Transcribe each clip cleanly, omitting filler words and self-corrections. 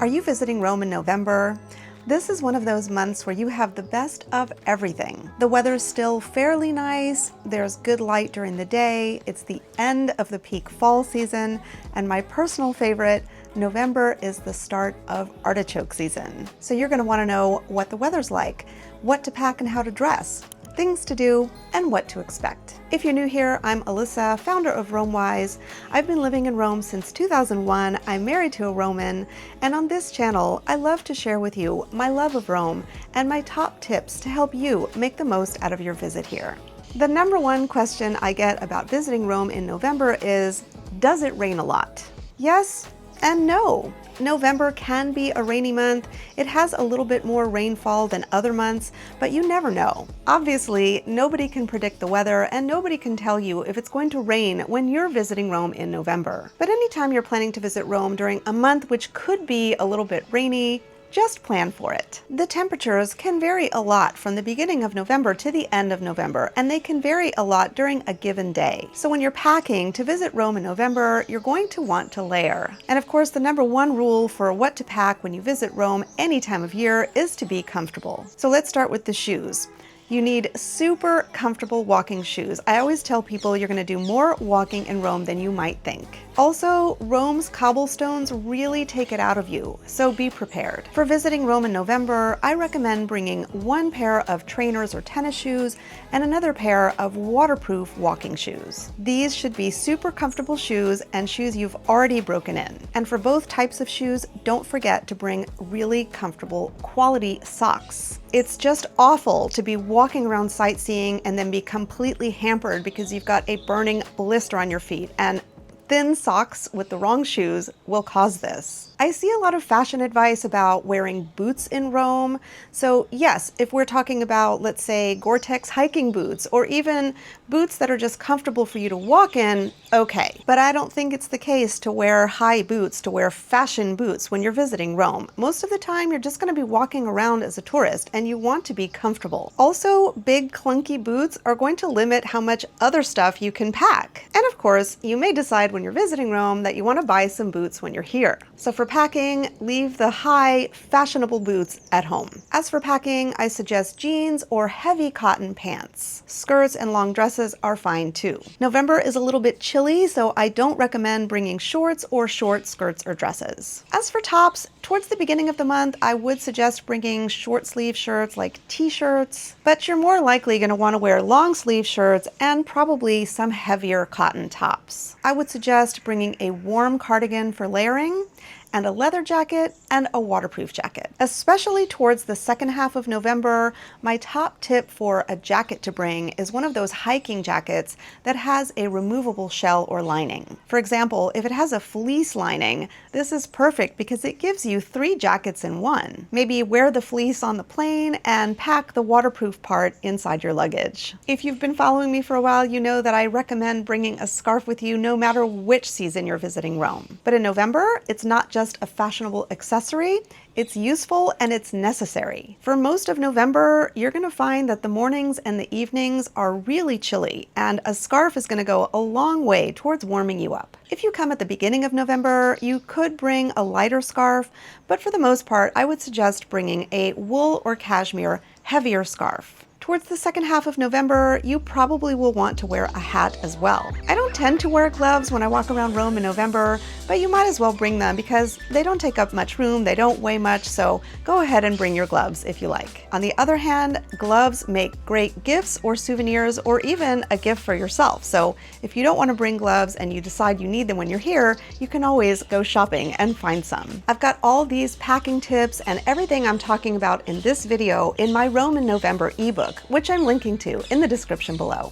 Are you visiting Rome in November? This is one of those months where you have the best of everything. The weather's still fairly nice, there's good light during the day, it's the end of the peak fall season, and my personal favorite, November is the start of artichoke season. So you're gonna wanna know what the weather's like, what to pack and how to dress, things to do, and what to expect. If you're new here, I'm Alyssa, founder of RomeWise. I've been living in Rome since 2001. I'm married to a Roman, and on this channel, I love to share with you my love of Rome and my top tips to help you make the most out of your visit here. The number one question I get about visiting Rome in November is, does it rain a lot? Yes and no. November can be a rainy month. It has a little bit more rainfall than other months, but you never know. Obviously, nobody can predict the weather and nobody can tell you if it's going to rain when you're visiting Rome in November. But anytime you're planning to visit Rome during a month which could be a little bit rainy, just plan for it. The temperatures can vary a lot from the beginning of November to the end of November, and they can vary a lot during a given day. So when you're packing to visit Rome in November, you're going to want to layer. And of course, the number one rule for what to pack when you visit Rome any time of year is to be comfortable. So let's start with the shoes. You need super comfortable walking shoes. I always tell people you're gonna do more walking in Rome than you might think. Also, Rome's cobblestones really take it out of you, so be prepared. For visiting Rome in November, I recommend bringing one pair of trainers or tennis shoes and another pair of waterproof walking shoes. These should be super comfortable shoes and shoes you've already broken in. And for both types of shoes, don't forget to bring really comfortable quality socks. It's just awful to be walking around sightseeing and then be completely hampered because you've got a burning blister on your feet, and thin socks with the wrong shoes will cause this. I see a lot of fashion advice about wearing boots in Rome. So yes, if we're talking about, let's say, Gore-Tex hiking boots, or even boots that are just comfortable for you to walk in, okay. But I don't think it's the case to wear high boots, to wear fashion boots when you're visiting Rome. Most of the time, you're just gonna be walking around as a tourist, and you want to be comfortable. Also, big clunky boots are going to limit how much other stuff you can pack. And of course, you may decide when you're visiting Rome that you wanna buy some boots when you're here. So for packing, leave the high, fashionable boots at home. As for packing, I suggest jeans or heavy cotton pants. Skirts and long dresses are fine too. November is a little bit chilly, so I don't recommend bringing shorts or short skirts or dresses. As for tops, towards the beginning of the month, I would suggest bringing short sleeve shirts like t-shirts, but you're more likely going to want to wear long sleeve shirts and probably some heavier cotton tops. I would suggest bringing a warm cardigan for layering, and a leather jacket, and a waterproof jacket. Especially towards the second half of November, my top tip for a jacket to bring is one of those hiking jackets that has a removable shell or lining. For example, if it has a fleece lining, this is perfect because it gives you 3 jackets in one. Maybe wear the fleece on the plane and pack the waterproof part inside your luggage. If you've been following me for a while, you know that I recommend bringing a scarf with you no matter which season you're visiting Rome. But in November, it's not just a fashionable accessory, it's useful and it's necessary. For most of November, you're gonna find that the mornings and the evenings are really chilly, and a scarf is gonna go a long way towards warming you up. If you come at the beginning of November, you could bring a lighter scarf, but for the most part, I would suggest bringing a wool or cashmere heavier scarf. Towards the second half of November, you probably will want to wear a hat as well. I don't tend to wear gloves when I walk around Rome in November, but you might as well bring them because they don't take up much room, they don't weigh much, so go ahead and bring your gloves if you like. On the other hand, gloves make great gifts or souvenirs or even a gift for yourself. So if you don't want to bring gloves and you decide you need them when you're here, you can always go shopping and find some. I've got all these packing tips and everything I'm talking about in this video in my Rome in November ebook, which I'm linking to in the description below.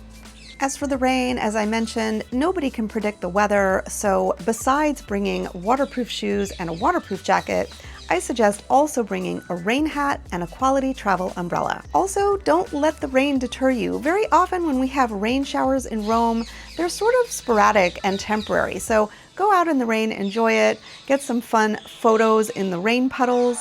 As for the rain, as I mentioned, nobody can predict the weather, so besides bringing waterproof shoes and a waterproof jacket, I suggest also bringing a rain hat and a quality travel umbrella. Also, don't let the rain deter you. Very often when we have rain showers in Rome, they're sort of sporadic and temporary, so go out in the rain, enjoy it, get some fun photos in the rain puddles.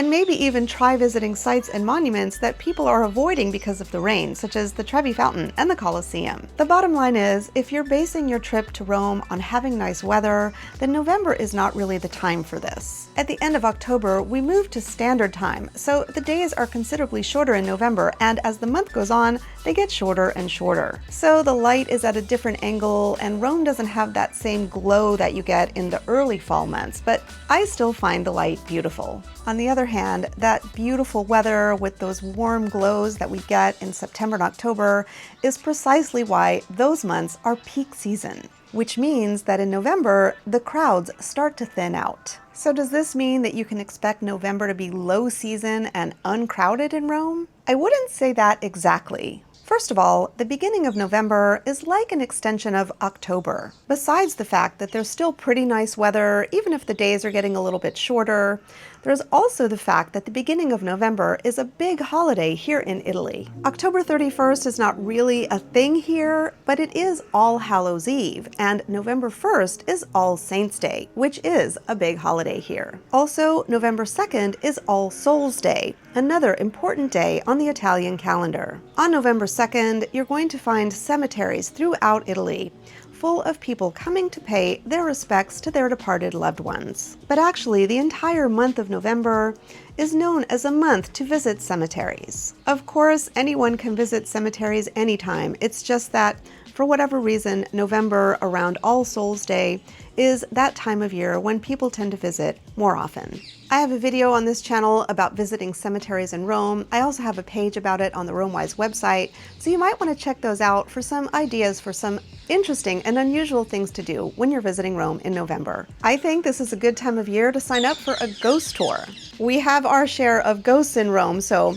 and maybe even try visiting sites and monuments that people are avoiding because of the rain, such as the Trevi Fountain and the Colosseum. The bottom line is, if you're basing your trip to Rome on having nice weather, then November is not really the time for this. At the end of October, we move to standard time, so the days are considerably shorter in November, and as the month goes on, they get shorter and shorter. So the light is at a different angle, and Rome doesn't have that same glow that you get in the early fall months, but I still find the light beautiful. On the other hand, that beautiful weather with those warm glows that we get in September and October is precisely why those months are peak season, which means that in November, the crowds start to thin out. So does this mean that you can expect November to be low season and uncrowded in Rome? I wouldn't say that exactly. First of all, the beginning of November is like an extension of October. Besides the fact that there's still pretty nice weather, even if the days are getting a little bit shorter, there's also the fact that the beginning of November is a big holiday here in Italy. October 31st is not really a thing here, but it is All Hallows Eve, and November 1st is All Saints' Day, which is a big holiday here. Also, November 2nd is All Souls' Day, another important day on the Italian calendar. On November 2nd, you're going to find cemeteries throughout Italy, full of people coming to pay their respects to their departed loved ones. But actually, the entire month of November is known as a month to visit cemeteries. Of course, anyone can visit cemeteries anytime. It's just that, for whatever reason, November around All Souls' Day is that time of year when people tend to visit more often. I have a video on this channel about visiting cemeteries in Rome. I also have a page about it on the RomeWise website, so you might want to check those out for some ideas for some interesting and unusual things to do when you're visiting Rome in November. I think this is a good time of year to sign up for a ghost tour. We have our share of ghosts in Rome, so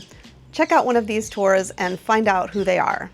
check out one of these tours and find out who they are.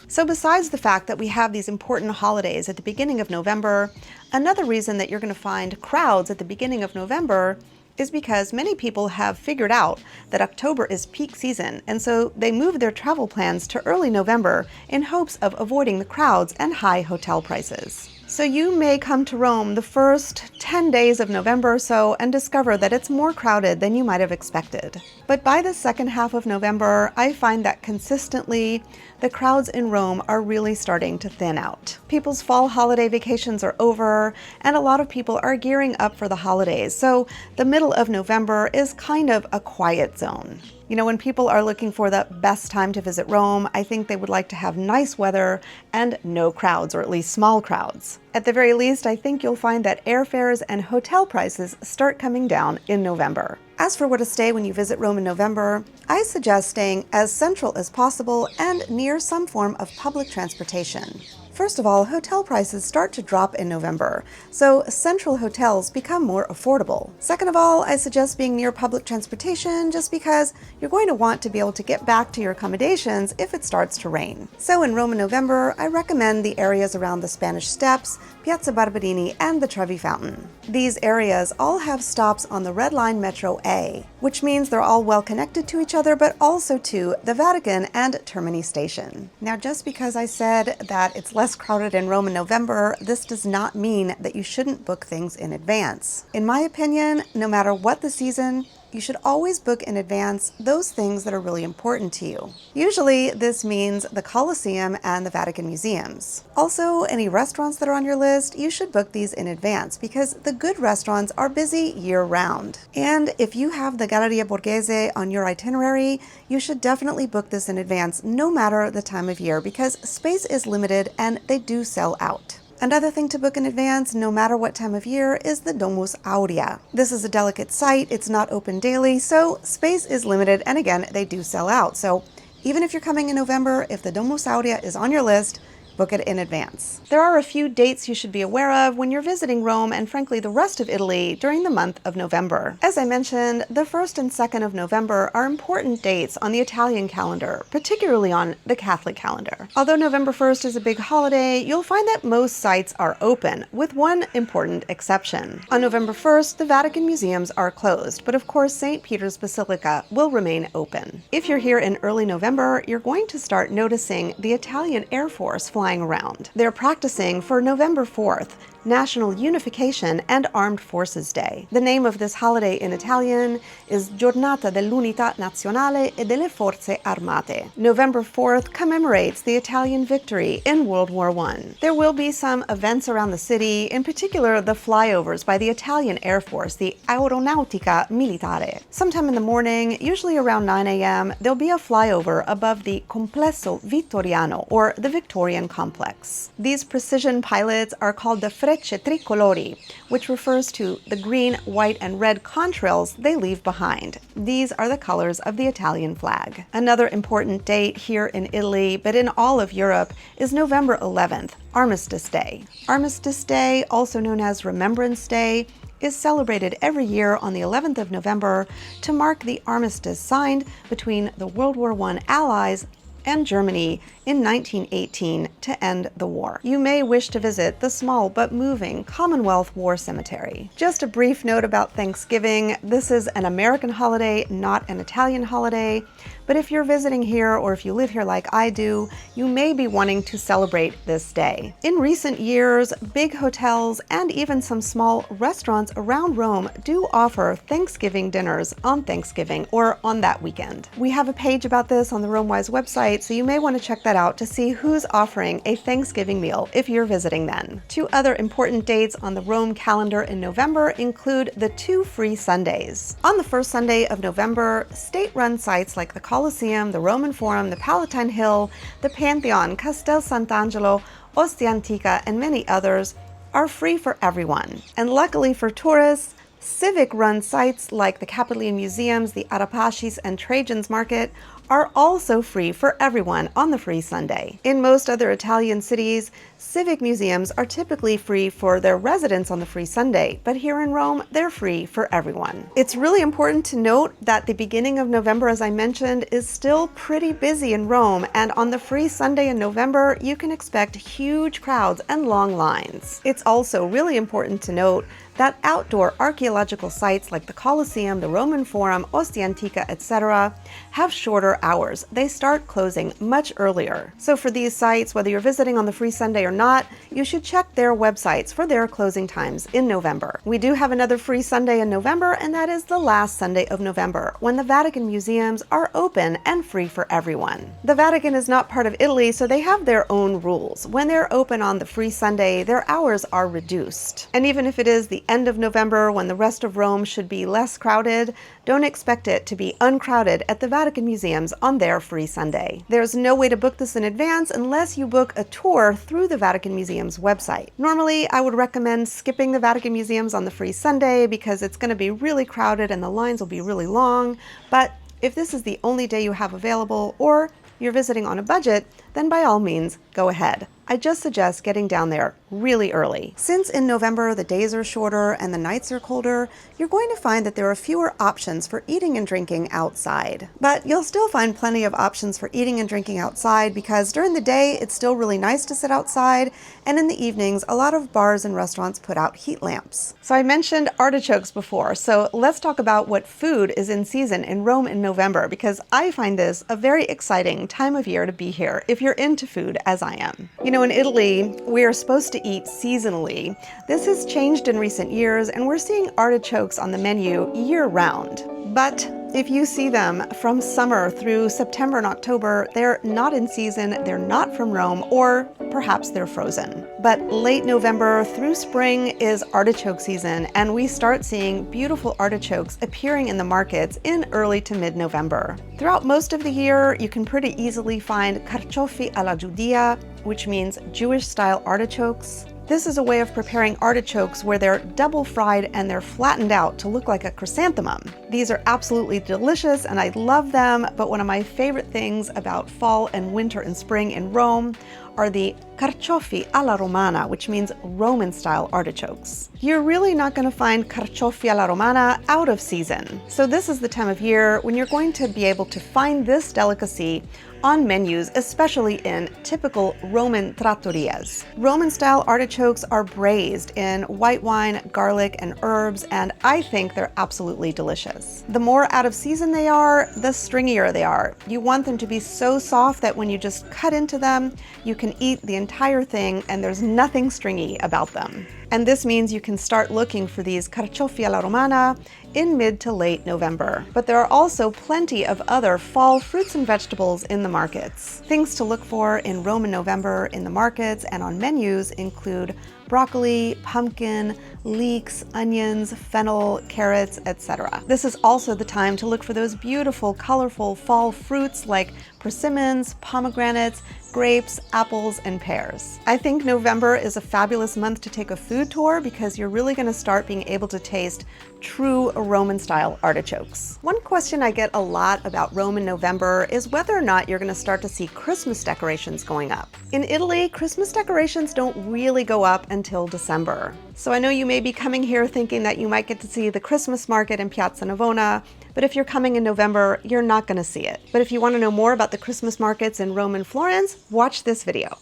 So besides the fact that we have these important holidays at the beginning of November, another reason that you're going to find crowds at the beginning of November is because many people have figured out that October is peak season, and so they move their travel plans to early November in hopes of avoiding the crowds and high hotel prices. So you may come to Rome the first 10 days of November or so and discover that it's more crowded than you might have expected. But by the second half of November, I find that consistently the crowds in Rome are really starting to thin out. People's fall holiday vacations are over, and a lot of people are gearing up for the holidays. So the middle of November is kind of a quiet zone. You know, when people are looking for the best time to visit Rome, I think they would like to have nice weather and no crowds, or at least small crowds. At the very least, I think you'll find that airfares and hotel prices start coming down in November. As for where to stay when you visit Rome in November, I suggest staying as central as possible and near some form of public transportation. First of all, hotel prices start to drop in November, so central hotels become more affordable. Second of all, I suggest being near public transportation just because you're going to want to be able to get back to your accommodations if it starts to rain. So in Rome in November, I recommend the areas around the Spanish Steps, Piazza Barberini, and the Trevi Fountain. These areas all have stops on the Red Line Metro A, which means they're all well connected to each other, but also to the Vatican and Termini Station. Now, just because I said that it's less crowded in Rome in November, this does not mean that you shouldn't book things in advance. In my opinion, no matter what the season, you should always book in advance those things that are really important to you. Usually, this means the Colosseum and the Vatican museums. Also, any restaurants that are on your list, you should book these in advance because the good restaurants are busy year-round. And if you have the Galleria Borghese on your itinerary, you should definitely book this in advance no matter the time of year because space is limited and they do sell out. Another thing to book in advance, no matter what time of year, is the Domus Aurea. This is a delicate site, it's not open daily, so space is limited, and again, they do sell out. So even if you're coming in November, if the Domus Aurea is on your list, book it in advance. There are a few dates you should be aware of when you're visiting Rome and frankly the rest of Italy during the month of November. As I mentioned, the 1st and 2nd of November are important dates on the Italian calendar, particularly on the Catholic calendar. Although November 1st is a big holiday, you'll find that most sites are open, with one important exception. On November 1st, the Vatican museums are closed, but of course St. Peter's Basilica will remain open. If you're here in early November, you're going to start noticing the Italian Air Force flying around. They're practicing for November 4th, National Unification and Armed Forces Day. The name of this holiday in Italian is Giornata dell'Unità Nazionale e delle Forze Armate. November 4th commemorates the Italian victory in World War I. There will be some events around the city, in particular the flyovers by the Italian Air Force, the Aeronautica Militare. Sometime in the morning, usually around 9 a.m., there'll be a flyover above the Complesso Vittoriano, or the Victorian Complex. These precision pilots are called the Frecce Tricolori, which refers to the green, white, and red contrails they leave behind. These are the colors of the Italian flag. Another important date here in Italy, but in all of Europe, is November 11th, Armistice Day. Armistice Day, also known as Remembrance Day, is celebrated every year on the 11th of November to mark the armistice signed between the World War I Allies and Germany in 1918 to end the war. You may wish to visit the small but moving Commonwealth War Cemetery. Just a brief note about Thanksgiving. This is an American holiday, not an Italian holiday. But if you're visiting here or if you live here like I do, you may be wanting to celebrate this day. In recent years, big hotels and even some small restaurants around Rome do offer Thanksgiving dinners on Thanksgiving or on that weekend. We have a page about this on the RomeWise website, so you may want to check that out to see who's offering a Thanksgiving meal if you're visiting then. Two other important dates on the Rome calendar in November include the 2 free Sundays. On the first Sunday of November, state-run sites like the Colosseum, the Roman Forum, the Palatine Hill, the Pantheon, Castel Sant'Angelo, Ostia Antica, and many others are free for everyone. And luckily for tourists, civic-run sites like the Capitoline Museums, the Arapashis, and Trajan's Market are also free for everyone on the free Sunday. In most other Italian cities, civic museums are typically free for their residents on the free Sunday, but here in Rome, they're free for everyone. It's really important to note that the beginning of November, as I mentioned, is still pretty busy in Rome, and on the free Sunday in November, you can expect huge crowds and long lines. It's also really important to note that outdoor archaeological sites like the Colosseum, the Roman Forum, Ostia Antica, etc. have shorter hours. They start closing much earlier. So for these sites, whether you're visiting on the free Sunday or not, you should check their websites for their closing times in November. We do have another free Sunday in November, and that is the last Sunday of November, when the Vatican museums are open and free for everyone. The Vatican is not part of Italy, so they have their own rules. When they're open on the free Sunday, their hours are reduced. And even if it is the end of November when the rest of Rome should be less crowded, don't expect it to be uncrowded at the Vatican museums on their free Sunday. There's no way to book this in advance unless you book a tour through the Vatican Museum's website. Normally, I would recommend skipping the Vatican museums on the free Sunday because it's going to be really crowded and the lines will be really long, but if this is the only day you have available or you're visiting on a budget, then by all means, go ahead. I just suggest getting down there really early. Since in November the days are shorter and the nights are colder, you're going to find that there are fewer options for eating and drinking outside. But you'll still find plenty of options for eating and drinking outside because during the day it's still really nice to sit outside, and in the evenings a lot of bars and restaurants put out heat lamps. So I mentioned artichokes before, so let's talk about what food is in season in Rome in November, because I find this a very exciting time of year to be here if you're into food as I am. You know, in Italy, we are supposed to eat seasonally. This has changed in recent years, and we're seeing artichokes on the menu year-round. But if you see them from summer through September and October, they're not in season, they're not from Rome, or perhaps they're frozen. But late November through spring is artichoke season, and we start seeing beautiful artichokes appearing in the markets in early to mid-November. Throughout most of the year, you can pretty easily find carciofi alla giudea, which means Jewish-style artichokes. This is a way of preparing artichokes where they're double fried and they're flattened out to look like a chrysanthemum. These are absolutely delicious and I love them, but one of my favorite things about fall and winter and spring in Rome are the carciofi alla romana, which means Roman-style artichokes. You're really not going to find carciofi alla romana out of season. So this is the time of year when you're going to be able to find this delicacy on menus, especially in typical Roman trattorias. Roman-style artichokes are braised in white wine, garlic, and herbs, and I think they're absolutely delicious. The more out of season they are, the stringier they are. You want them to be so soft that when you just cut into them, you can eat the entire thing and there's nothing stringy about them. And this means you can start looking for these carciofi alla romana in mid to late November. But there are also plenty of other fall fruits and vegetables in the markets. Things to look for in Rome in November in the markets and on menus include broccoli, pumpkin, leeks, onions, fennel, carrots, etc. This is also the time to look for those beautiful, colorful fall fruits like persimmons, pomegranates, grapes, apples, and pears. I think November is a fabulous month to take a food tour because you're really going to start being able to taste true Roman-style artichokes. One question I get a lot about Rome in November is whether or not you're going to start to see Christmas decorations going up. In Italy, Christmas decorations don't really go up until December. So I know you may be coming here thinking that you might get to see the Christmas market in Piazza Navona, but if you're coming in November, you're not going to see it. But if you want to know more about the Christmas markets in Rome and Florence, watch this video.